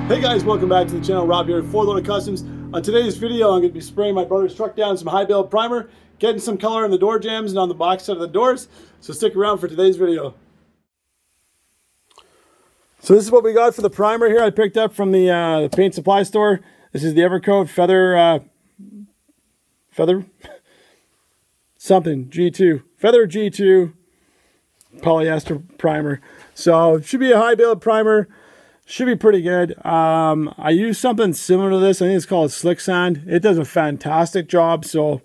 Hey guys, welcome back to the channel. Rob here at Ford Loader Customs. On today's video, I'm going to be spraying my brother's truck down some high build primer, getting some color in the door jambs and on the box side of the doors. So stick around for today's video. So this is what we got for the primer here. I picked up from the paint supply store. This is the Evercoat Feather G2 Feather G2 polyester primer. So it should be a high build primer. Should be pretty good. I use something similar to this. I think it's called Slick Sand. It does a fantastic job. So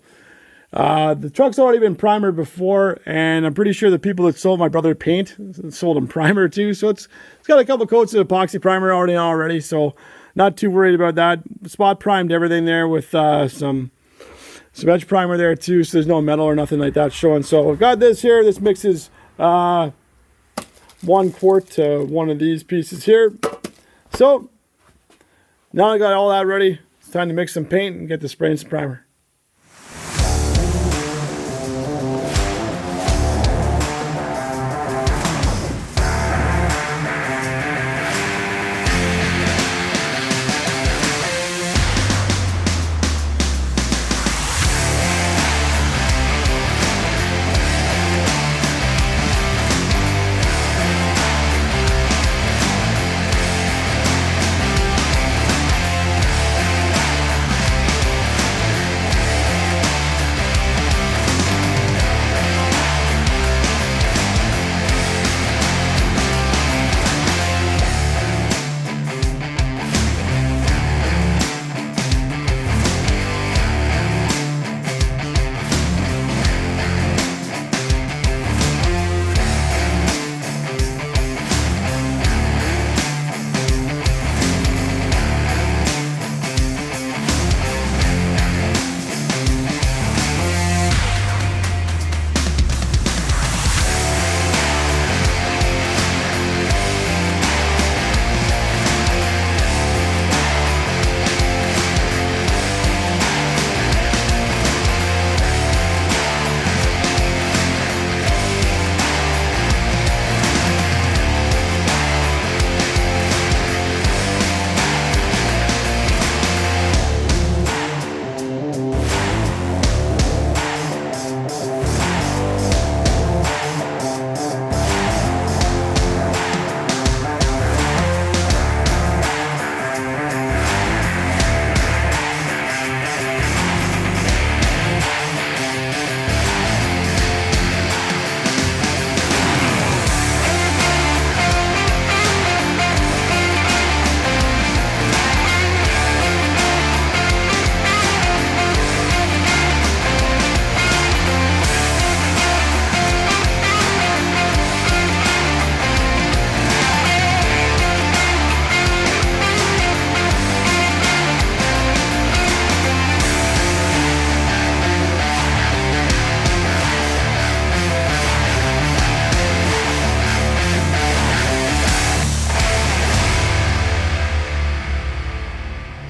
the truck's already been primered before, and I'm pretty sure the people that sold my brother paint sold him primer too. So it's got a couple coats of epoxy primer already. So not too worried about that. Spot primed everything there with some edge primer there too. So there's no metal or nothing like that showing. So I've got this here. This mixes 1 quart to one of these pieces here. So now I got all that ready. It's time to mix some paint and get the spray and some primer.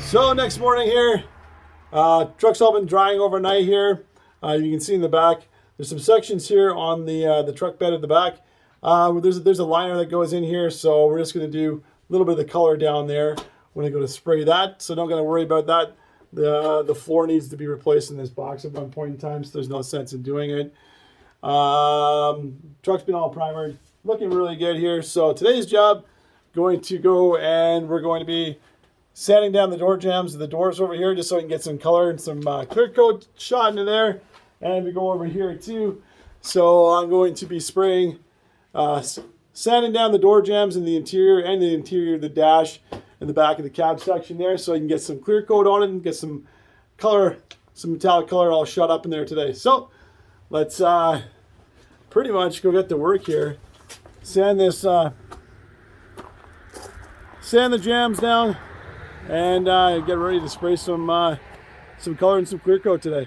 So next morning here, truck's all been drying overnight here. You can see in the back, there's some sections here on the truck bed at the back. There's a liner that goes in here, so we're just going to do a little bit of the color down there when I go to spray that. So don't got to worry about that. The floor needs to be replaced in this box at one point in time, so there's no sense in doing it. Truck's been all primered, looking really good here. So today's job, going to go and we're going to be sanding down the door jambs of the doors over here just so I can get some color and some clear coat shot into there. And we go over here too. So I'm going to be spraying, sanding down the door jambs in the interior and the interior of the dash and the back of the cab section there so I can get some clear coat on it and get some color, some metallic color all shot up in there today. So let's pretty much go get to work here. Sand this, sand the jambs down and get ready to spray some color and some clear coat today.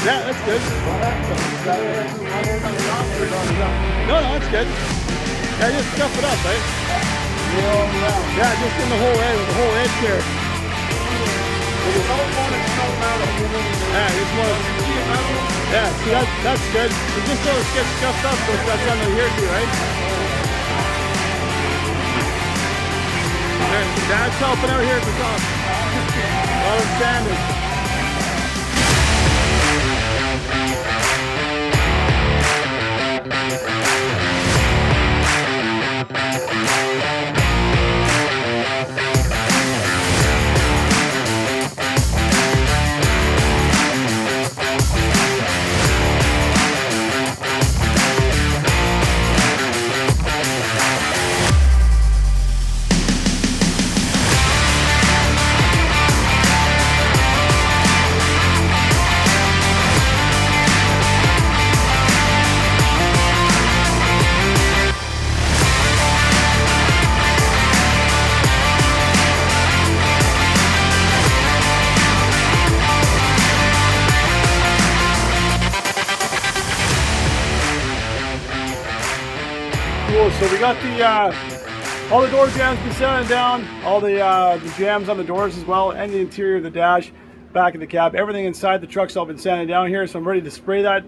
Yeah, that's good. No, that's good. Yeah, just stuff it up, right? Yeah, just in the whole edge here. Yeah, just one. Yeah, see that's good. You just don't get scuffed up with that's under here too, right? There, Dad's helping out here at the top. A lot of standing. Cool, so we got all the door jambs been sanded down, all the jambs on the doors as well, and the interior of the dash, back of the cab, everything inside the truck's all been sanded down here, so I'm ready to spray that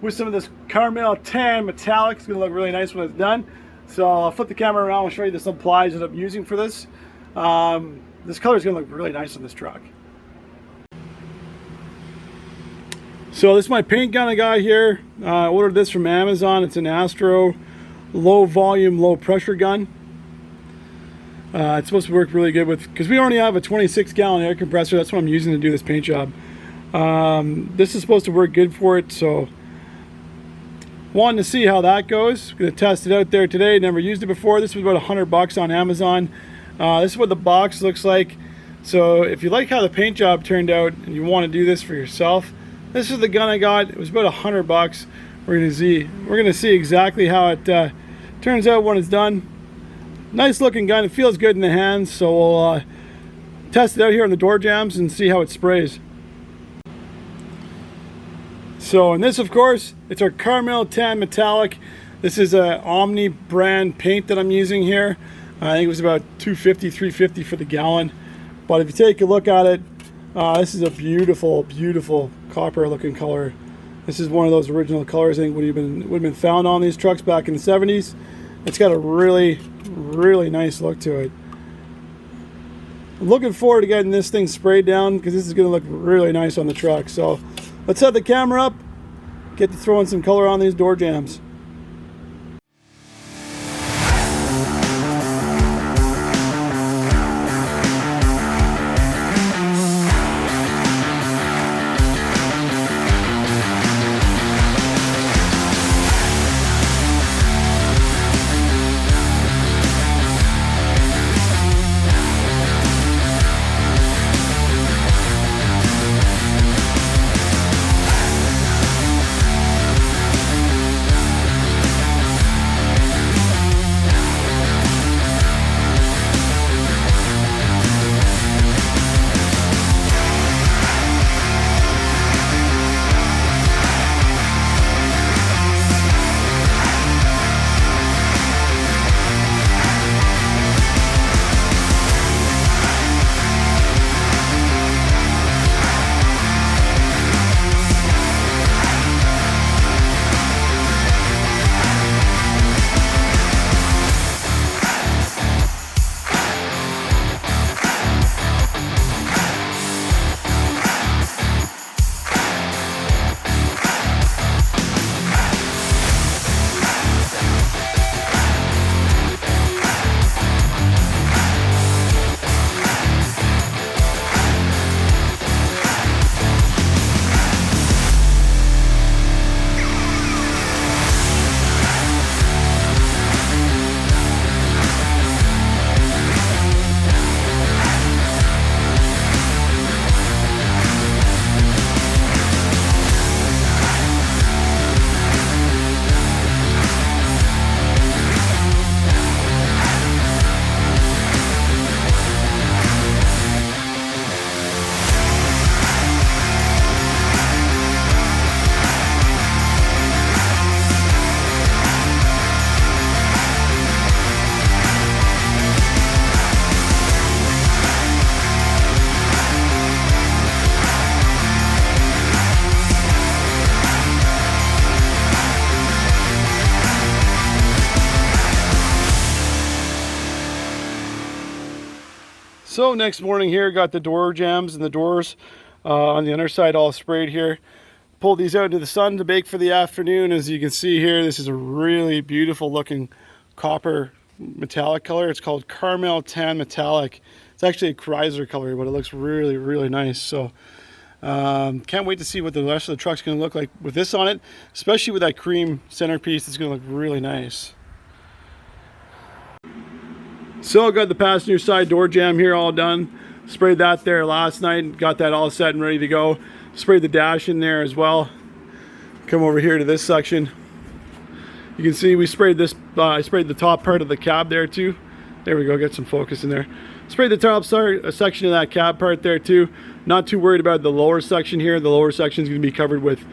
with some of this caramel tan metallic. It's gonna look really nice when it's done. So I'll flip the camera around, I'll show you the supplies that I'm using for this. This color is gonna look really nice on this truck. So this is my paint gun I got here. I ordered this from Amazon. It's an Astro low volume, low pressure gun. It's supposed to work really good with, because we already have a 26-gallon air compressor. That's what I'm using to do this paint job. This is supposed to work good for it, so wanting to see how that goes. Gonna test it out there today. Never used it before. This was about $100 on Amazon. This is what the box looks like. So if you like how the paint job turned out and you want to do this for yourself, this is the gun I got. It was about $100. We're gonna see exactly how it turns out when it's done. Nice looking gun. It feels good in the hands, so we'll test it out here on the door jambs and see how it sprays. So, and this, of course, it's our caramel tan metallic. This is a Omni brand paint that I'm using here. I think it was about $2.50, $3.50 for the gallon. But if you take a look at it, this is a beautiful, beautiful copper looking color. This is one of those original colors I think would have been found on these trucks back in the 70s. It's got a really, really nice look to it. I'm looking forward to getting this thing sprayed down because this is going to look really nice on the truck. So let's set the camera up, get to throwing some color on these door jambs. So next morning here, got the door jambs and the doors on the underside all sprayed here. Pulled these out into the sun to bake for the afternoon. As you can see here, this is a really beautiful looking copper metallic color. It's called Caramel Tan Metallic. It's actually a Chrysler color, but it looks really, really nice. So can't wait to see what the rest of the truck's going to look like with this on it, especially with that cream centerpiece. It's going to look really nice. So I got the passenger side door jamb here all done. Sprayed that there last night, got that all set and ready to go. Sprayed the dash in there as well. Come over here to this section. You can see we sprayed this, I sprayed the top part of the cab there too. There we go, get some focus in there. Sprayed the top section of that cab part there too. Not too worried about the lower section here. The lower section is going to be covered with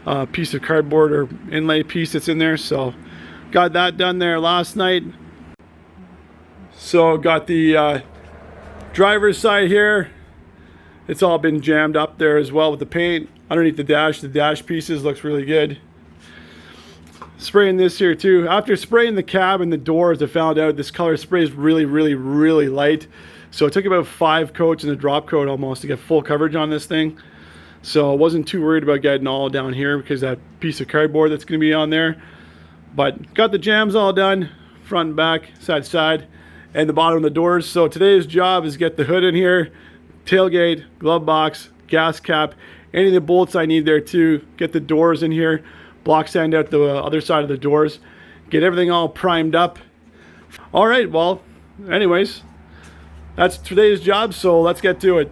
a piece of cardboard or inlay piece that's in there. So got that done there last night. So got the driver's side here. It's all been jammed up there as well with the paint. Underneath the dash pieces looks really good. Spraying this here too. After spraying the cab and the doors, I found out this color spray is really, really, really light. So it took about 5 coats and a drop coat almost to get full coverage on this thing. So I wasn't too worried about getting all down here because that piece of cardboard that's going to be on there. But got the jambs all done, front and back, side to side, and the bottom of the doors. So today's job is get the hood in here, tailgate, glove box, gas cap, any of the bolts I need there too. Get the doors in here, block sand out the other side of the doors, get everything all primed up. All right, well, anyways, that's today's job, so let's get to it.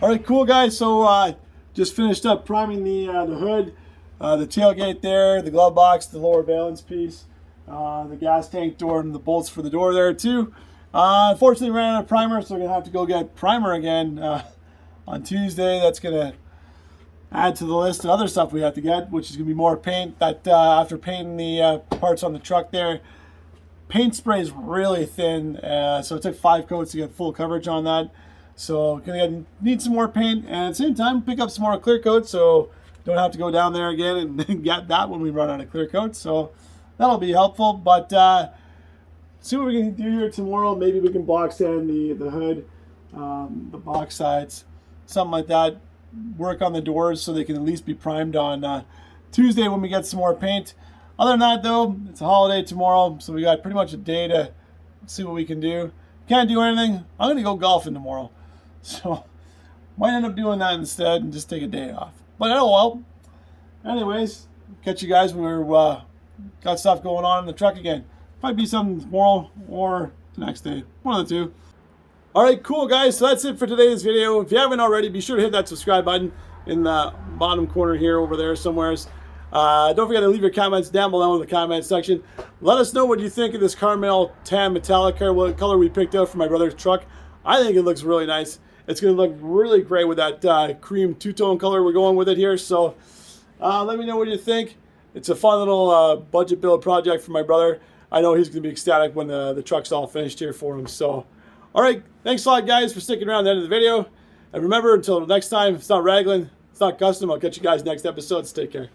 All right, cool guys. So just finished up priming the hood, the tailgate there, the glove box, the lower valance piece, the gas tank door, and the bolts for the door there too. Unfortunately, ran out of primer, so we're gonna have to go get primer again on Tuesday. That's gonna add to the list of other stuff we have to get, which is gonna be more paint. That after painting the parts on the truck there, paint spray is really thin, so it took 5 coats to get full coverage on that. So gonna need some more paint, and at the same time pick up some more clear coat, so don't have to go down there again and get that when we run out of clear coat. So that'll be helpful. But see what we can do here tomorrow. Maybe we can box sand the hood, the box sides, something like that. Work on the doors so they can at least be primed on Tuesday when we get some more paint. Other than that, though, it's a holiday tomorrow, so we got pretty much a day to see what we can do. Can't do anything. I'm going to go golfing tomorrow. So, might end up doing that instead and just take a day off. But oh well. Anyways, catch you guys when we're got stuff going on in the truck again. Might be something tomorrow or the next day. One of the two. Alright, cool guys. So that's it for today's video. If you haven't already, be sure to hit that subscribe button in the bottom corner here over there somewhere. Don't forget to leave your comments down below in the comment section. Let us know what you think of this Carmel Tan Metallic car, what color we picked out for my brother's truck. I think it looks really nice. It's going to look really great with that cream two-tone color we're going with it here. So let me know what you think. It's a fun little budget build project for my brother. I know he's going to be ecstatic when the truck's all finished here for him. So, all right, thanks a lot, guys, for sticking around to the end of the video. And remember, until next time, it's not Raglan, it's not custom. I'll catch you guys next episode. Take care.